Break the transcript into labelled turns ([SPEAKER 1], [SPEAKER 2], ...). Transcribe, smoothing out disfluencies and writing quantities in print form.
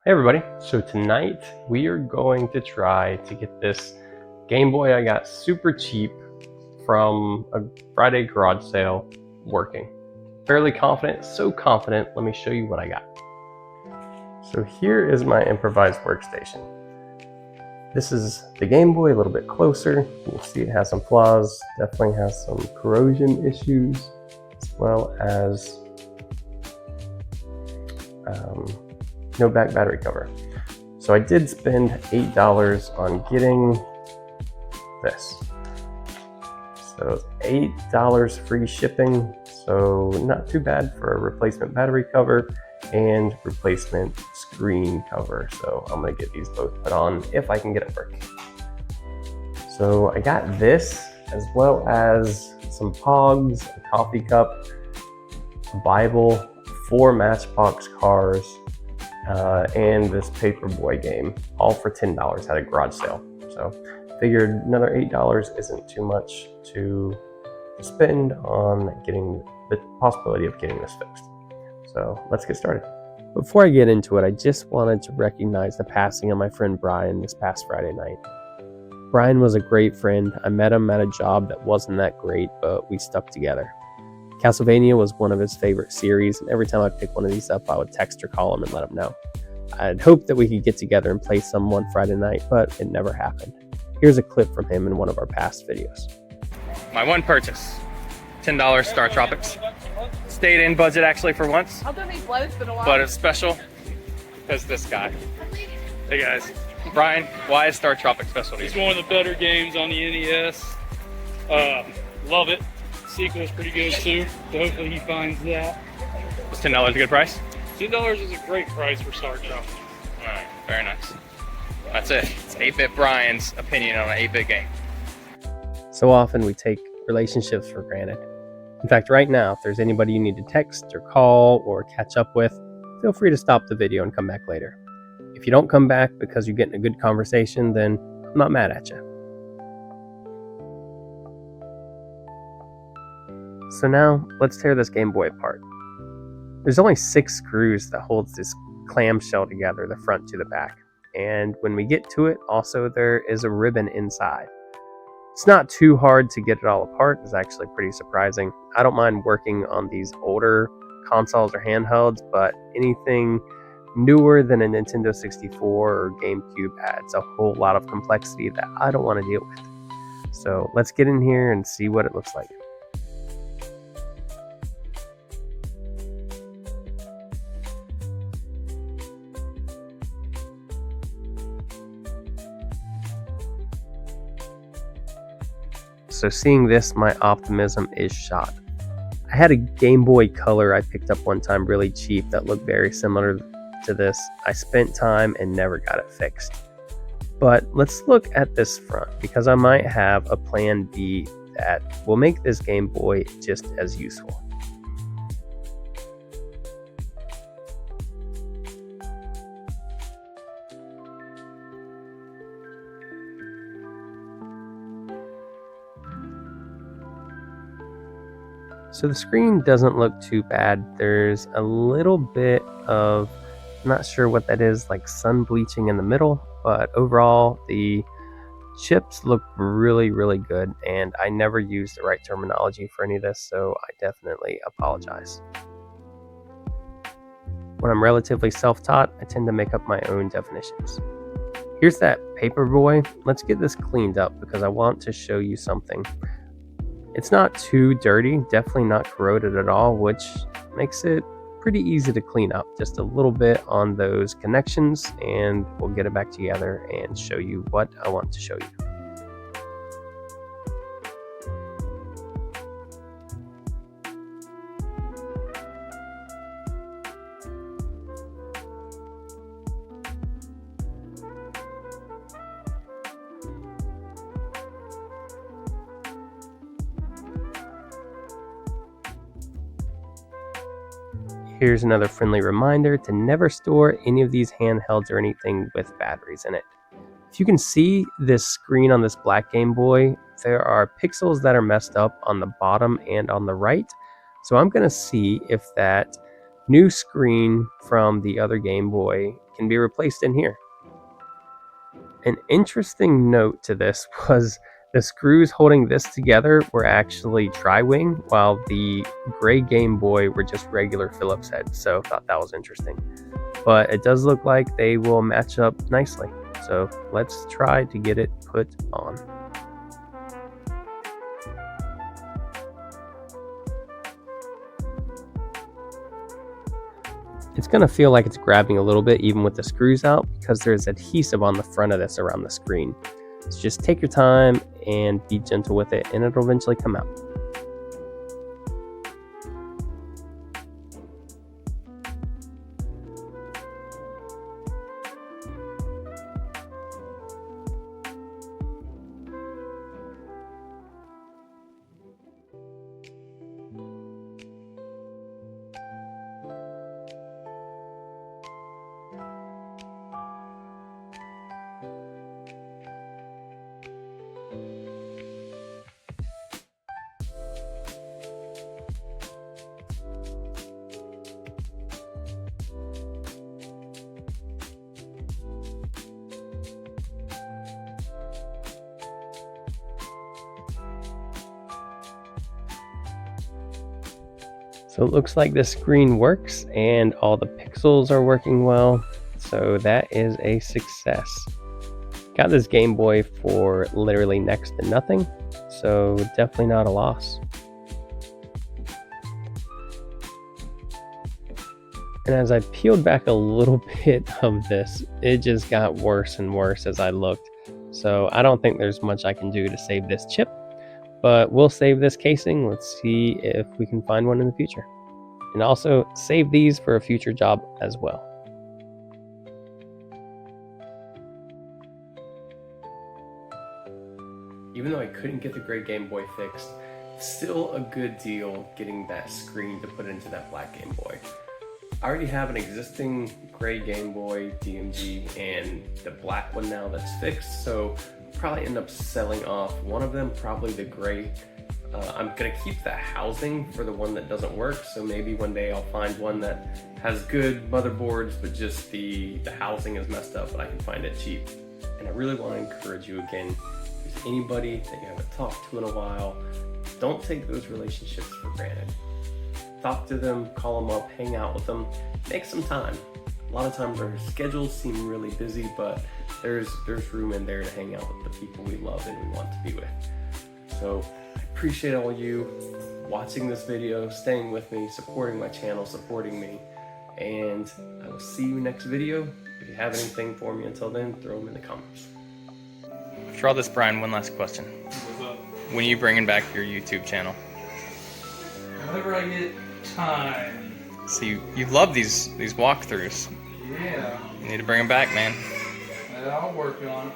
[SPEAKER 1] Hey everybody, so tonight we are going to try to get this Game Boy I got super cheap from a Friday garage sale working. Fairly confident, so confident, let me show you what I got. So here is my improvised workstation. This is the Game Boy a little bit closer. You can see it has some flaws, definitely has some corrosion issues, as well as no back battery cover. So I did spend $8 on getting this. So $8 free shipping, so not too bad for a replacement battery cover and replacement screen cover. So I'm gonna get these both put on if I can get it working. So I got this, as well as some Pogs, a coffee cup, a Bible, 4 Matchbox cars, and this Paperboy game, all for $10 at a garage sale. So figured another $8 isn't too much to spend on getting the possibility of getting this fixed. So let's get started. Before I get into it, I just wanted to recognize the passing of my friend Brian this past Friday night. Brian was a great friend. I met him at a job that wasn't that great, but we stuck together. Castlevania was one of his favorite series, and every time I'd pick one of these up, I would text or call him and let him know. I'd hoped that we could get together and play some one Friday night, but it never happened. Here's a clip from him in one of our past videos.
[SPEAKER 2] My one purchase, $10 Star Tropics. Stayed in budget actually for once.
[SPEAKER 3] I'll donate blows,
[SPEAKER 2] but it's special because this guy. Hey guys. Brian, why is Star Tropics special to you?
[SPEAKER 4] It's one of the better games on the NES. Love it. Sequel's pretty good too, so hopefully he finds that.
[SPEAKER 2] Was $10 a good price?
[SPEAKER 4] $10 is a great price for Star Tropics.
[SPEAKER 2] Alright, very nice. That's it. It's 8-Bit Brian's opinion on an 8-Bit game.
[SPEAKER 1] So often we take relationships for granted. In fact, right now, if there's anybody you need to text or call or catch up with, feel free to stop the video and come back later. If you don't come back because you're getting a good conversation, then I'm not mad at you. So now, let's tear this Game Boy apart. There's only 6 screws that holds this clamshell together, the front to the back. And when we get to it, also there is a ribbon inside. It's not too hard to get it all apart. It's actually pretty surprising. I don't mind working on these older consoles or handhelds, but anything newer than a Nintendo 64 or GameCube adds a whole lot of complexity that I don't want to deal with. So let's get in here and see what it looks like. So seeing this, my optimism is shot. I had a Game Boy Color I picked up one time really cheap that looked very similar to this. I spent time and never got it fixed. But let's look at this front, because I might have a plan B that will make this Game Boy just as useful. So the screen doesn't look too bad. There's a little bit of, I'm not sure what that is, like sun bleaching in the middle, but overall the chips look really, really good, and I never used the right terminology for any of this, so I definitely apologize. When I'm relatively self-taught, I tend to make up my own definitions. Here's that Paperboy. Let's get this cleaned up because I want to show you something. It's not too dirty, definitely not corroded at all, which makes it pretty easy to clean up. Just a little bit on those connections, and we'll get it back together and show you what I want to show you. Here's another friendly reminder to never store any of these handhelds or anything with batteries in it. If you can see this screen on this black Game Boy, there are pixels that are messed up on the bottom and on the right. So I'm going to see if that new screen from the other Game Boy can be replaced in here. An interesting note to this was the screws holding this together were actually tri-wing, while the gray Game Boy were just regular Phillips heads, so I thought that was interesting. But it does look like they will match up nicely, so let's try to get it put on. It's going to feel like it's grabbing a little bit even with the screws out because there's adhesive on the front of this around the screen. So just take your time and be gentle with it and it'll eventually come out. So it looks like the screen works and all the pixels are working well. So that is a success. Got this Game Boy for literally next to nothing. So definitely not a loss. And as I peeled back a little bit of this, it just got worse and worse as I looked. So I don't think there's much I can do to save this chip. But we'll save this casing. Let's see if we can find one in the future. And also save these for a future job as well. Even though I couldn't get the gray Game Boy fixed, still a good deal getting that screen to put into that black Game Boy. I already have an existing gray Game Boy DMG and the black one now that's fixed, so probably end up selling off one of them, probably the gray. I'm gonna keep the housing for the one that doesn't work, so maybe one day I'll find one that has good motherboards, but just the housing is messed up, but I can find it cheap. And I really want to encourage you again, if there's anybody that you haven't talked to in a while, don't take those relationships for granted. Talk to them, call them up, hang out with them, make some time. A lot of times our schedules seem really busy, but there's room in there to hang out with the people we love and we want to be with. So I appreciate all you watching this video, staying with me, supporting my channel, supporting me, and I will see you next video. If you have anything for me until then, throw them in the comments.
[SPEAKER 2] For all this, Brian, one last question.
[SPEAKER 4] What's up?
[SPEAKER 2] When are you bringing back your YouTube channel?
[SPEAKER 4] Whenever I get time.
[SPEAKER 2] So you love these walkthroughs.
[SPEAKER 4] Yeah.
[SPEAKER 2] You need to bring them back, man.
[SPEAKER 4] I'll work on it.